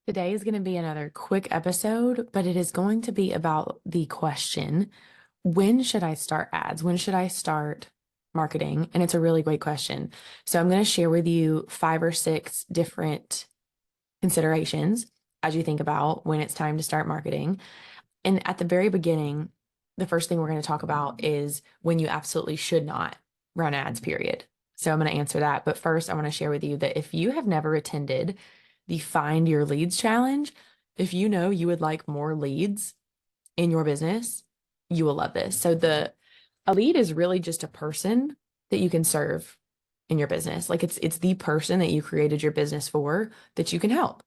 Today is going to be another quick episode, but it is going to be about the question, when should I start ads? When should I start marketing? And it's a really great question. So I'm going to share with you 5 or 6 different considerations as you think about when it's time to start marketing. And at the very beginning, the first thing we're going to talk about is when you absolutely should not run ads, period. So I'm going to answer that. But first, I want to share with you that if you have never attended the Find Your Leads Challenge, if you know you would like more leads in your business, you will love this. So a lead is really just a person that you can serve in your business. Like it's the person that you created your business for that you can help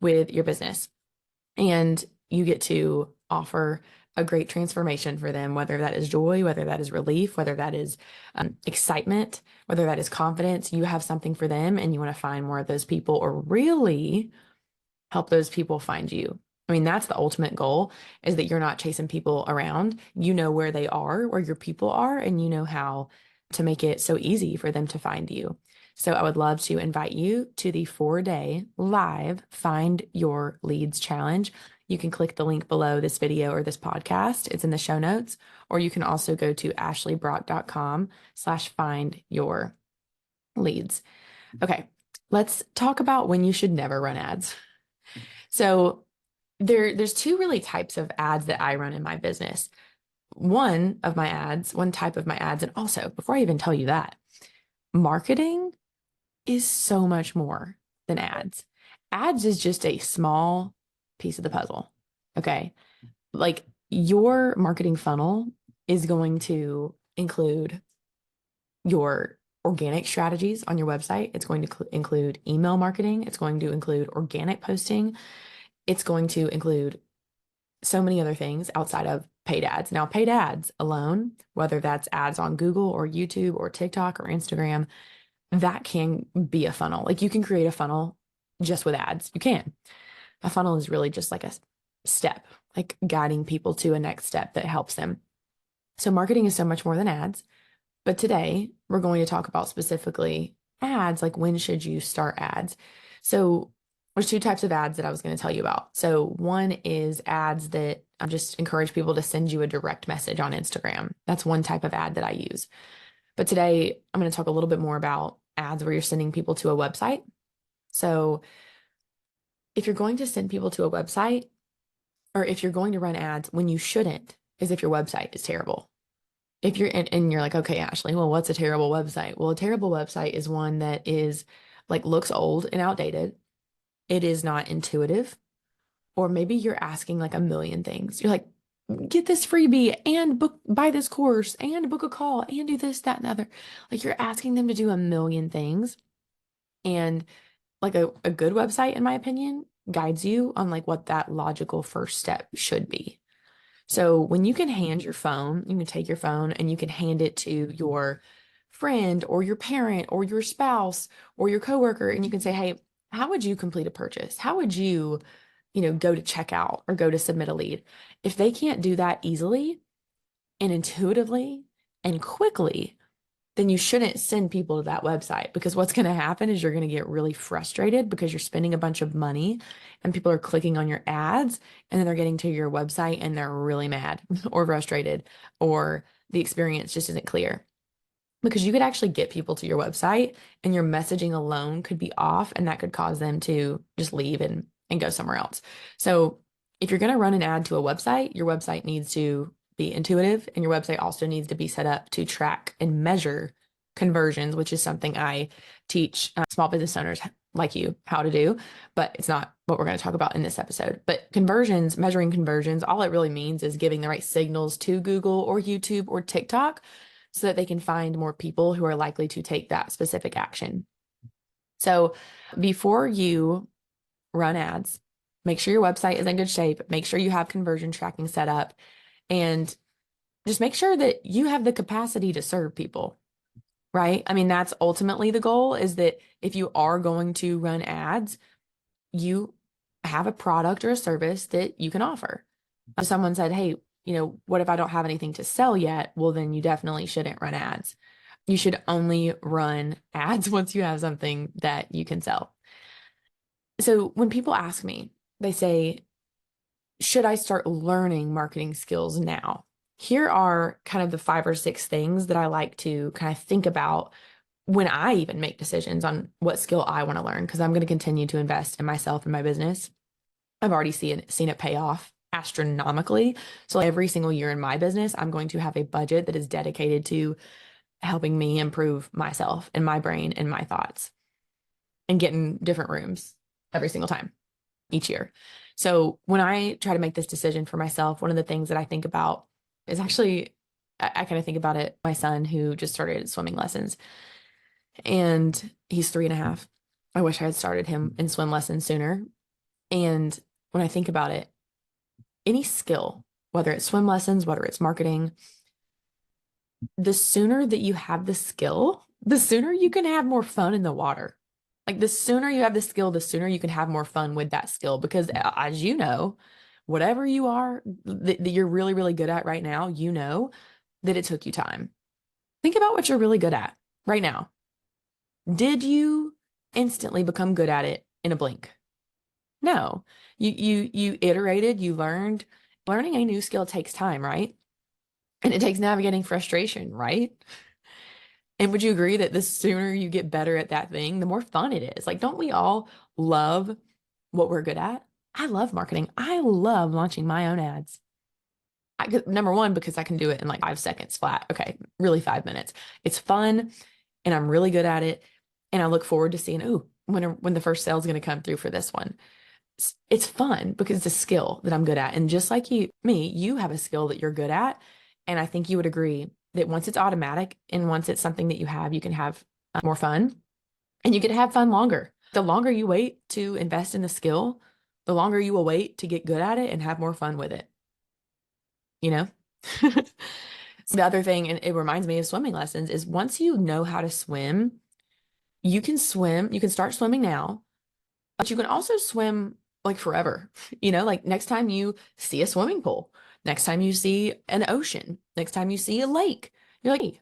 with your business. And you get to offer a great transformation for them, whether that is joy, whether that is relief, whether that is excitement, whether that is confidence. You have something for them and you want to find more of those people or really help those people find you. I mean, that's the ultimate goal is that you're not chasing people around. You know where they are, where your people are, and you know how to make it so easy for them to find you. So I would love to invite you to the 4-day live Find Your Leads Challenge. You can click the link below this video or this podcast. It's in the show notes, or you can also go to ashleybrock.com/find your leads. Okay, let's talk about when you should never run ads. So there's 2 really types of ads that I run in my business. One type of my ads, and also before I even tell you that, marketing is so much more than ads. Ads is just a small piece of the puzzle. Okay. Like your marketing funnel is going to include your organic strategies on your website. It's going to include email marketing. It's going to include organic posting. It's going to include so many other things outside of paid ads. Now, paid ads alone, whether that's ads on Google or YouTube or TikTok or Instagram, that can be a funnel. Like you can create a funnel just with ads. You can. A funnel is really just like a step, like guiding people to a next step that helps them. So marketing is so much more than ads. But today we're going to talk about specifically ads, like when should you start ads? So there's 2 types of ads that I was going to tell you about. So one is ads that I just encourage people to send you a direct message on Instagram. That's one type of ad that I use. But today I'm going to talk a little bit more about ads where you're sending people to a website. So if you're going to send people to a website, or if you're going to run ads, when you shouldn't is if your website is terrible. If you're and you're like, okay, Ashley, well, what's a terrible website? Well, a terrible website is one that is like looks old and outdated. It is not intuitive. Or maybe you're asking like a million things. You're like, get this freebie and buy this course and book a call and do this, that, and the other. Like you're asking them to do a million things. And like a good website, in my opinion, guides you on like what that logical first step should be. So when you can hand your phone, you can take your phone and you can hand it to your friend or your parent or your spouse or your coworker, and you can say, hey, how would you complete a purchase? How would you, go to checkout or go to submit a lead? If they can't do that easily and intuitively and quickly, then you shouldn't send people to that website, because what's going to happen is you're going to get really frustrated because you're spending a bunch of money and people are clicking on your ads and then they're getting to your website and they're really mad or frustrated, or the experience just isn't clear. Because you could actually get people to your website and your messaging alone could be off, and that could cause them to just leave and go somewhere else. So if you're going to run an ad to a website, your website needs to be intuitive, and your website also needs to be set up to track and measure conversions, which is something I teach small business owners like you how to do, but it's not what we're going to talk about in this episode. But conversions, measuring conversions, all it really means is giving the right signals to Google or YouTube or TikTok so that they can find more people who are likely to take that specific action. So before you run ads, make sure your website is in good shape, make sure you have conversion tracking set up, and just make sure that you have the capacity to serve people, right? I mean, that's ultimately the goal, is that if you are going to run ads, you have a product or a service that you can offer. If someone said, hey, what if I don't have anything to sell yet? Well, then you definitely shouldn't run ads. You should only run ads once you have something that you can sell. So when people ask me, they say, should I start learning marketing skills now? Here are kind of the 5 or 6 things that I like to kind of think about when I even make decisions on what skill I want to learn, because I'm going to continue to invest in myself and my business. I've already seen it pay off astronomically. So every single year in my business, I'm going to have a budget that is dedicated to helping me improve myself and my brain and my thoughts and get in different rooms every single time each year. So when I try to make this decision for myself, one of the things that I think about is actually, I kind of think about it, my son who just started swimming lessons, and he's 3.5. I wish I had started him in swim lessons sooner. And when I think about it, any skill, whether it's swim lessons, whether it's marketing, the sooner that you have the skill, the sooner you can have more fun in the water. Like the sooner you have the skill, the sooner you can have more fun with that skill. Because as you know, whatever you are that you're really, really good at right now, you know that it took you time. Think about what you're really good at right now. Did you instantly become good at it in a blink? No. You iterated, you learned. Learning a new skill takes time, right? And it takes navigating frustration, right? And would you agree that the sooner you get better at that thing, the more fun it is? Like, don't we all love what we're good at? I love marketing. I love launching my own ads. Number one, because I can do it in like 5 seconds flat. Okay, really 5 minutes. It's fun and I'm really good at it. And I look forward to seeing, when the first sale is going to come through for this one. It's fun because it's a skill that I'm good at. And just like you have a skill that you're good at. And I think you would agree that once it's automatic and once it's something that you have, you can have more fun and you get to have fun longer. The longer you wait to invest in the skill, the longer you will wait to get good at it and have more fun with it. You know? The other thing, and it reminds me of swimming lessons, is once you know how to swim, you can start swimming now, but you can also swim like forever. Like next time you see a swimming pool, next time you see an ocean, next time you see a lake, you're like, hey,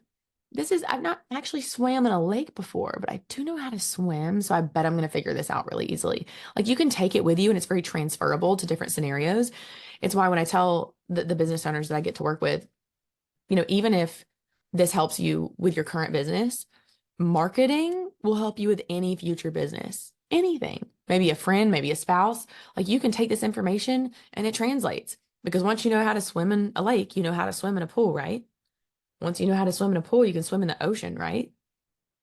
I've not actually swam in a lake before, but I do know how to swim. So I bet I'm going to figure this out really easily. Like you can take it with you and it's very transferable to different scenarios. It's why when I tell the business owners that I get to work with, even if this helps you with your current business, marketing will help you with any future business, anything, maybe a friend, maybe a spouse. Like you can take this information and it translates, because once you know how to swim in a lake, you know how to swim in a pool, right? Once you know how to swim in a pool, you can swim in the ocean, right?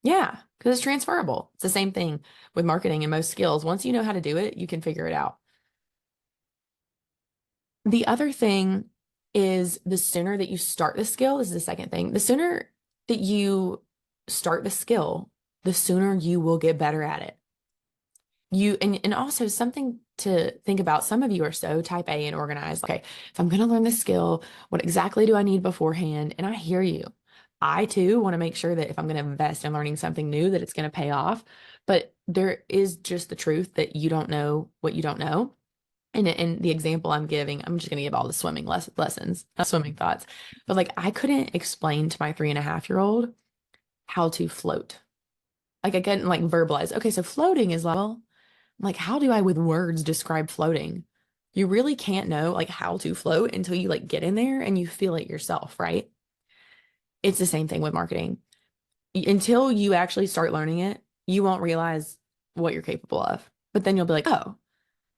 Yeah, because it's transferable. It's the same thing with marketing and most skills. Once you know how to do it, you can figure it out. The other thing is the sooner that you start the skill, this is the second thing. The sooner that you start the skill, the sooner you will get better at it. And also something to think about. Some of you are so type A and organized. Okay, if I'm going to learn this skill, what exactly do I need beforehand? And I hear you. I too want to make sure that if I'm going to invest in learning something new, that it's going to pay off. But there is just the truth that you don't know what you don't know. And in the example I'm giving, I'm just going to give all the swimming lessons, not swimming thoughts. But like, I couldn't explain to my 3.5-year-old how to float. Like I couldn't like verbalize, okay, so floating is like, how do I with words describe floating? You really can't know like how to float until you like get in there and you feel it yourself, right? It's the same thing with marketing. Until you actually start learning it, you won't realize what you're capable of. But then you'll be like, oh,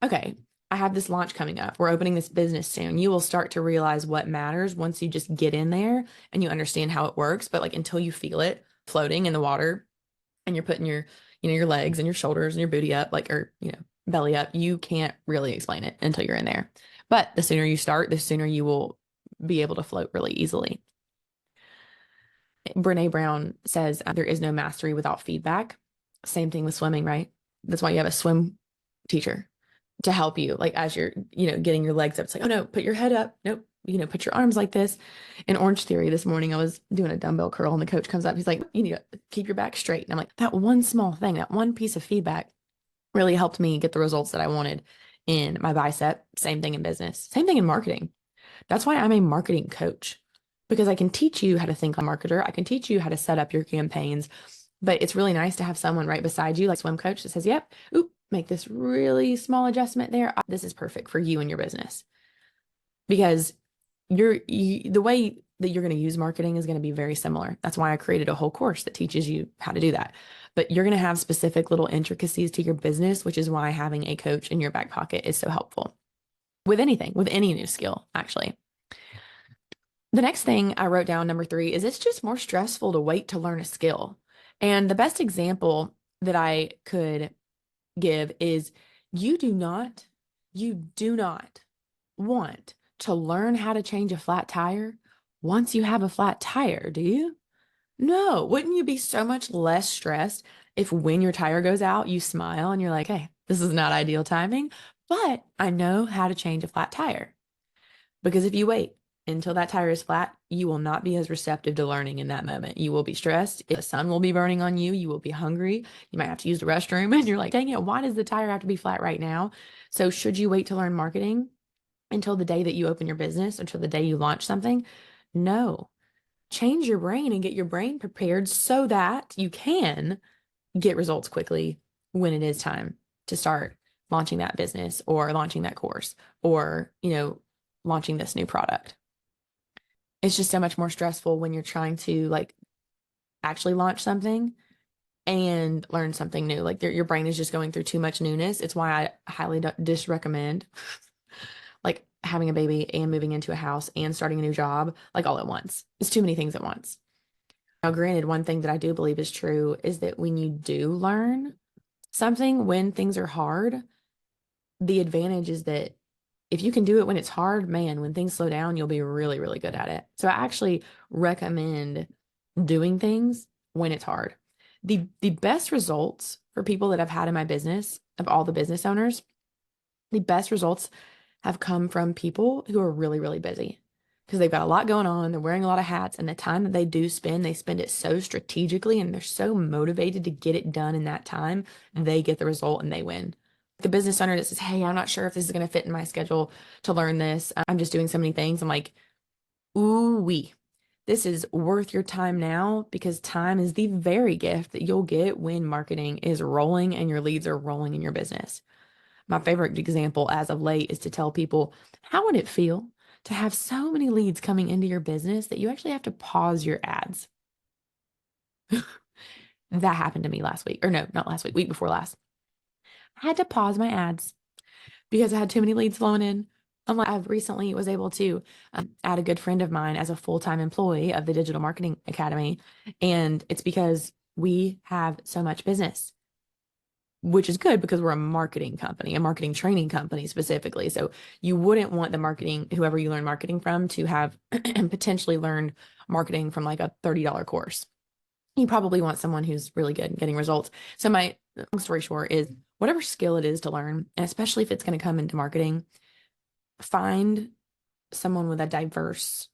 okay, I have this launch coming up. We're opening this business soon. You will start to realize what matters once you just get in there and you understand how it works. But like until you feel it floating in the water and you're putting your legs and your shoulders and your booty up, like, or, belly up, you can't really explain it until you're in there. But the sooner you start, the sooner you will be able to float really easily. Brene Brown says there is no mastery without feedback. Same thing with swimming, right? That's why you have a swim teacher to help you. Like as you're, getting your legs up, it's like, oh no, put your head up. Nope. Put your arms like this. In Orange Theory this morning, I was doing a dumbbell curl and the coach comes up. He's like, you need to keep your back straight. And I'm like, that one small thing, that one piece of feedback really helped me get the results that I wanted in my bicep. Same thing in business, same thing in marketing. That's why I'm a marketing coach, because I can teach you how to think like a marketer. I can teach you how to set up your campaigns, but it's really nice to have someone right beside you, like swim coach, that says, yep, oop, make this really small adjustment there. This is perfect for you and your business because the way that you're going to use marketing is going to be very similar. That's why I created a whole course that teaches you how to do that. But you're going to have specific little intricacies to your business, which is why having a coach in your back pocket is so helpful with anything, with any new skill, actually. The next thing I wrote down, number 3, is it's just more stressful to wait to learn a skill. And the best example that I could give is you do not want to learn how to change a flat tire once you have a flat tire, do you? No. Wouldn't you be so much less stressed if when your tire goes out, you smile and you're like, hey, this is not ideal timing, but I know how to change a flat tire. Because if you wait until that tire is flat, you will not be as receptive to learning in that moment. You will be stressed. The sun will be burning on you. You will be hungry. You might have to use the restroom and you're like, dang it, why does the tire have to be flat right now? So should you wait to learn marketing until the day that you open your business, until the day you launch something? No. Change your brain and get your brain prepared so that you can get results quickly when it is time to start launching that business or launching that course or, launching this new product. It's just so much more stressful when you're trying to like actually launch something and learn something new. Like your brain is just going through too much newness. It's why I highly disrecommend like having a baby and moving into a house and starting a new job like all at once. It's too many things at once. Now, granted, one thing that I do believe is true is that when you do learn something when things are hard, the advantage is that if you can do it when it's hard, man, when things slow down, you'll be really, really good at it. So I actually recommend doing things when it's hard. The best results for people that I've had in my business, of all the business owners, the best results have come from people who are really, really busy because they've got a lot going on. They're wearing a lot of hats, and the time that they do spend, they spend it so strategically and they're so motivated to get it done in that time. They get the result and they win. The business owner that says, hey, I'm not sure if this is going to fit in my schedule to learn this. I'm just doing so many things. I'm like, ooh, this is worth your time now because time is the very gift that you'll get when marketing is rolling and your leads are rolling in your business. My favorite example as of late is to tell people, how would it feel to have so many leads coming into your business that you actually have to pause your ads? That happened to me last week, or no, not last week, week before last. I had to pause my ads because I had too many leads flowing in. I recently was able to add a good friend of mine as a full-time employee of the Digital Marketing Academy. And it's because we have so much business, which is good because we're a marketing company, a marketing training company specifically. So you wouldn't want the marketing, whoever you learn marketing from, to have potentially learned marketing from like a $30 course. You probably want someone who's really good at getting results. So my long story short is whatever skill it is to learn, and especially if it's going to come into marketing, find someone with a diverse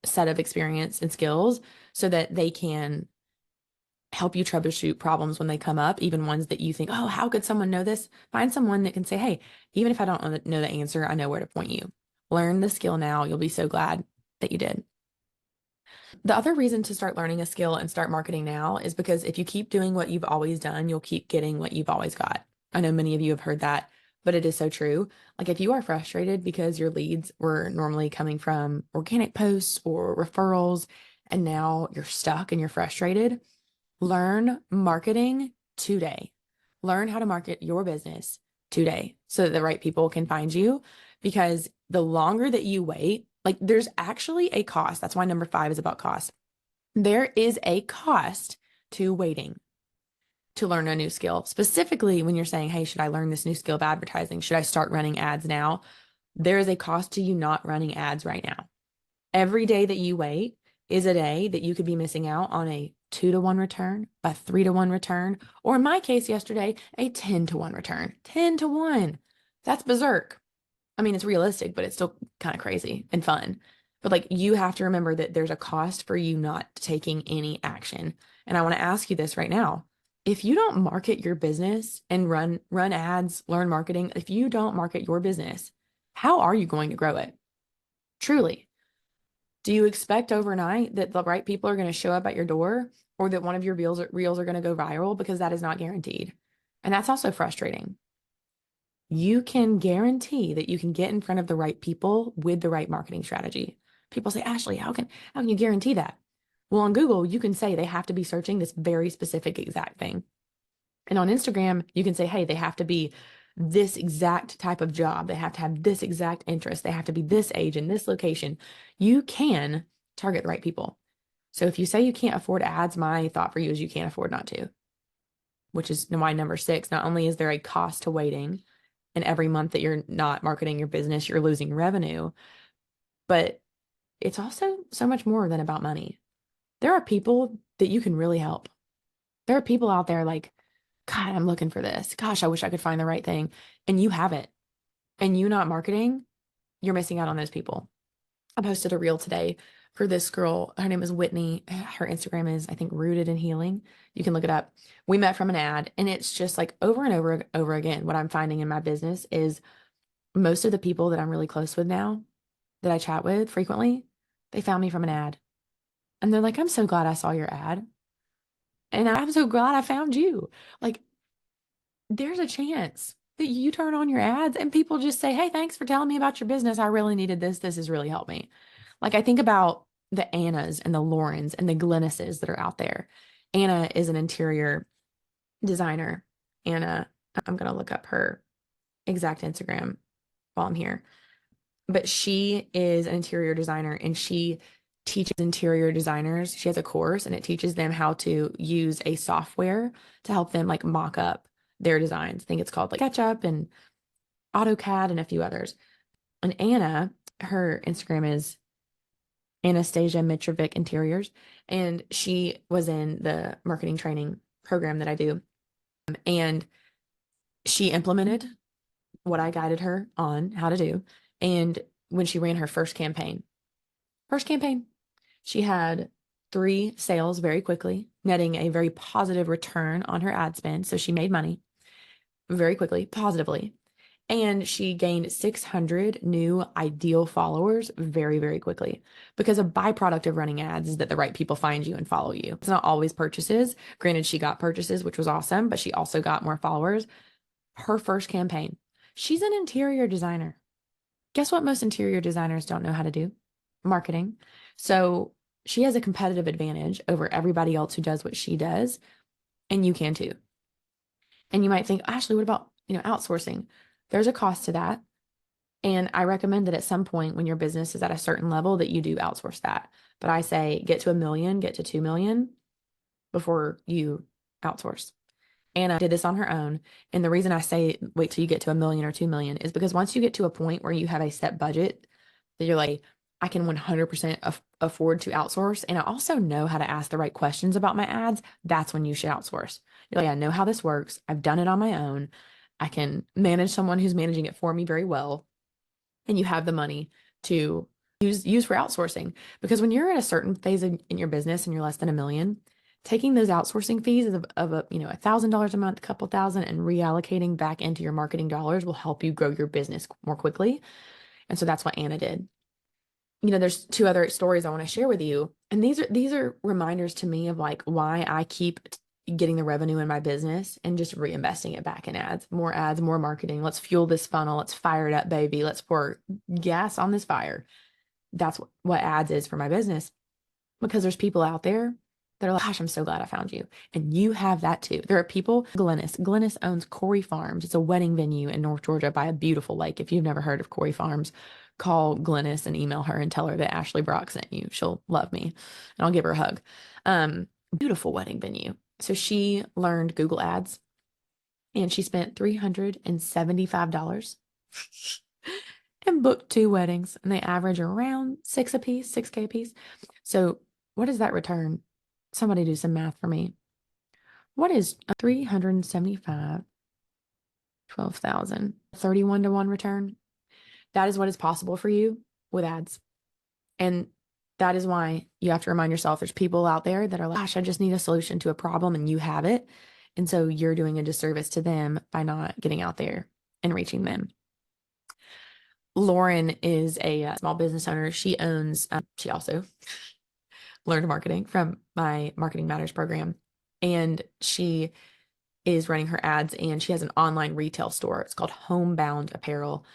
set of experience and skills so that they can help you troubleshoot problems when they come up, even ones that you think, oh, how could someone know this? Find someone that can say, hey, even if I don't know the answer, I know where to point you. Learn the skill now. You'll be so glad that you did. The other reason to start learning a skill and start marketing now is because if you keep doing what you've always done, you'll keep getting what you've always got. I know many of you have heard that, but it is so true. Like if you are frustrated because your leads were normally coming from organic posts or referrals, and now you're stuck and you're frustrated, learn marketing today. Learn how to market your business today so that the right people can find you. Because the longer that you wait, like there's actually a cost. That's why number 5 is about cost. There is a cost to waiting to learn a new skill. Specifically, when you're saying, hey, should I learn this new skill of advertising? Should I start running ads now? There is a cost to you not running ads right now. Every day that you wait is a day that you could be missing out on a 2-to-1 return, a 3-to-1 return, or in my case yesterday, a 10-to-1 return. 10-to-1. That's berserk. I mean, it's realistic, but it's still kind of crazy and fun. But like you have to remember that there's a cost for you not taking any action. And I want to ask you this right now. If you don't market your business and run ads, learn marketing, if you don't market your business, how are you going to grow it? Truly. Do you expect overnight that the right people are going to show up at your door or that one of your reels are going to go viral? Because that is not guaranteed. And that's also frustrating. You can guarantee that you can get in front of the right people with the right marketing strategy. People say, Ashley, how can you guarantee that? Well, on Google, you can say they have to be searching this very specific exact thing. And on Instagram, you can say, hey, they have to be this exact type of job. They have to have this exact interest. They have to be this age in this location. You can target the right people. So if you say you can't afford ads, my thought for you is you can't afford not to, which is why number 6, not only is there a cost to waiting, and every month that you're not marketing your business, you're losing revenue, but it's also so much more than about money. There are people that you can really help. There are people out there like, God, I'm looking for this. Gosh, I wish I could find the right thing. And you have it. And you not marketing, you're missing out on those people. I posted a reel today for this girl. Her name is Whitney. Her Instagram is, I think, Rooted in Healing. You can look it up. We met from an ad, and it's just like over and over again. What I'm finding in my business is most of the people that I'm really close with now, that I chat with frequently, they found me from an ad. And they're like, I'm so glad I saw your ad. And I'm so glad I found you. Like, there's a chance that you turn on your ads and people just say, hey, thanks for telling me about your business. I really needed this. This has really helped me. Like, I think about the Annas and the Laurens and the Glennises that are out there. Anna is an interior designer. Anna, I'm going to look up her exact Instagram while I'm here. But she is an interior designer and she teaches interior designers. She has a course and it teaches them how to use a software to help them like mock up their designs. I think it's called like SketchUp and AutoCAD and a few others. And Anna, her Instagram is Anastasia Mitrovic Interiors, and she was in the marketing training program that I do. And she implemented what I guided her on how to do. And when she ran her first campaign, she had 3 sales very quickly, netting a very positive return on her ad spend. So she made money very quickly, positively. And she gained 600 new ideal followers very, very quickly, because a byproduct of running ads is that the right people find you and follow you. It's not always purchases. Granted, she got purchases, which was awesome, but she also got more followers. Her first campaign, she's an interior designer. Guess what most interior designers don't know how to do? Marketing. So she has a competitive advantage over everybody else who does what she does, and you can too. And you might think, Ashley, what about, outsourcing? There's a cost to that. And I recommend that at some point when your business is at a certain level that you do outsource that. But I say get to 1 million, get to 2 million before you outsource. Anna did this on her own. And the reason I say wait till you get to 1 million or 2 million is because once you get to a point where you have a set budget that you're like, I can 100% afford to outsource. And I also know how to ask the right questions about my ads. That's when you should outsource. You're like, I know how this works. I've done it on my own. I can manage someone who's managing it for me very well. And you have the money to use for outsourcing. Because when you're at a certain phase in your business and you're less than 1 million, taking those outsourcing fees of $1,000 a month, a couple thousand, and reallocating back into your marketing dollars will help you grow your business more quickly. And so that's what Anna did. There's 2 other stories I want to share with you. And these are reminders to me of like why I keep getting the revenue in my business and just reinvesting it back in ads, more marketing. Let's fuel this funnel. Let's fire it up, baby. Let's pour gas on this fire. That's what ads is for my business, because there's people out there that are like, gosh, I'm so glad I found you. And you have that too. There are people, Glennis owns Corey Farms. It's a wedding venue in North Georgia by a beautiful lake. If you've never heard of Corey Farms, call Glennis and email her and tell her that Ashley Brock sent you. She'll love me and I'll give her a hug. Beautiful wedding venue. So she learned Google Ads and she spent $375 and booked 2 weddings, and they average around 6 a piece, 6K a piece. So what does that return? Somebody do some math for me. What is 375, 12,000, 31 to 1 return? That is what is possible for you with ads. And that is why you have to remind yourself there's people out there that are like, gosh, I just need a solution to a problem, and you have it. And so you're doing a disservice to them by not getting out there and reaching them. Lauren is a small business owner. She also learned marketing from my Marketing Matters program. And she is running her ads, and she has an online retail store. It's called Homebound Apparel.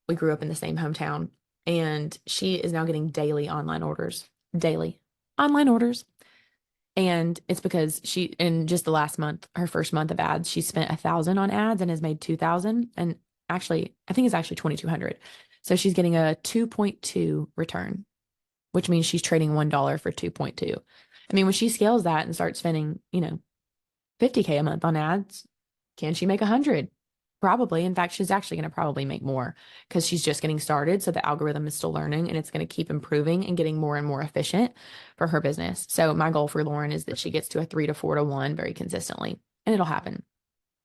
We grew up in the same hometown, and she is now getting daily online orders. Daily online orders. And it's because she, in just the last month, her first month of ads, she spent 1,000 on ads and has made 2,000. And actually, I think it's actually 2,200. So she's getting a 2.2 return, which means she's trading $1 for 2.2. I mean, when she scales that and starts spending, 50K a month on ads, can she make 100? Probably. In fact, she's actually going to probably make more because she's just getting started. So the algorithm is still learning and it's going to keep improving and getting more and more efficient for her business. So my goal for Lauren is that she gets to a 3 to 4 to 1 very consistently. And it'll happen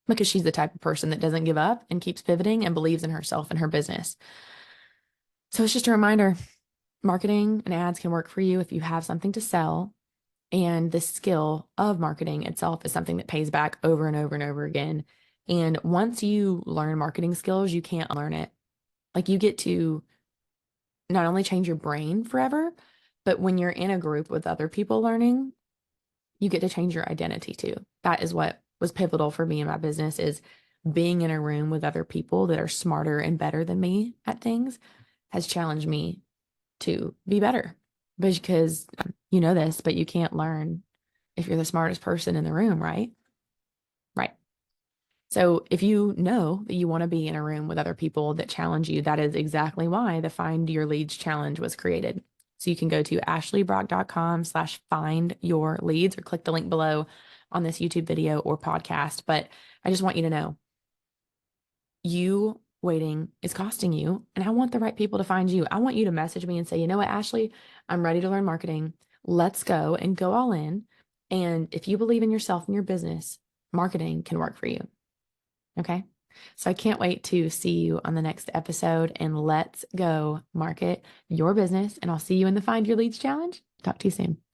because she's the type of person that doesn't give up and keeps pivoting and believes in herself and her business. So it's just a reminder, marketing and ads can work for you if you have something to sell. And the skill of marketing itself is something that pays back over and over and over again. And once you learn marketing skills, you can't unlearn it. Like you get to not only change your brain forever, but when you're in a group with other people learning, you get to change your identity too. That is what was pivotal for me in my business, is being in a room with other people that are smarter and better than me at things has challenged me to be better. Because you know this, but you can't learn if you're the smartest person in the room, right? Right. So if you know that you want to be in a room with other people that challenge you, that is exactly why the Find Your Leads Challenge was created. So you can go to ashleybrock.com/find your leads or click the link below on this YouTube video or podcast. But I just want you to know, you waiting is costing you, and I want the right people to find you. I want you to message me and say, you know what, Ashley, I'm ready to learn marketing. Let's go and go all in. And if you believe in yourself and your business, marketing can work for you. Okay. So I can't wait to see you on the next episode, and let's go market your business. And I'll see you in the Find Your Leads Challenge. Talk to you soon.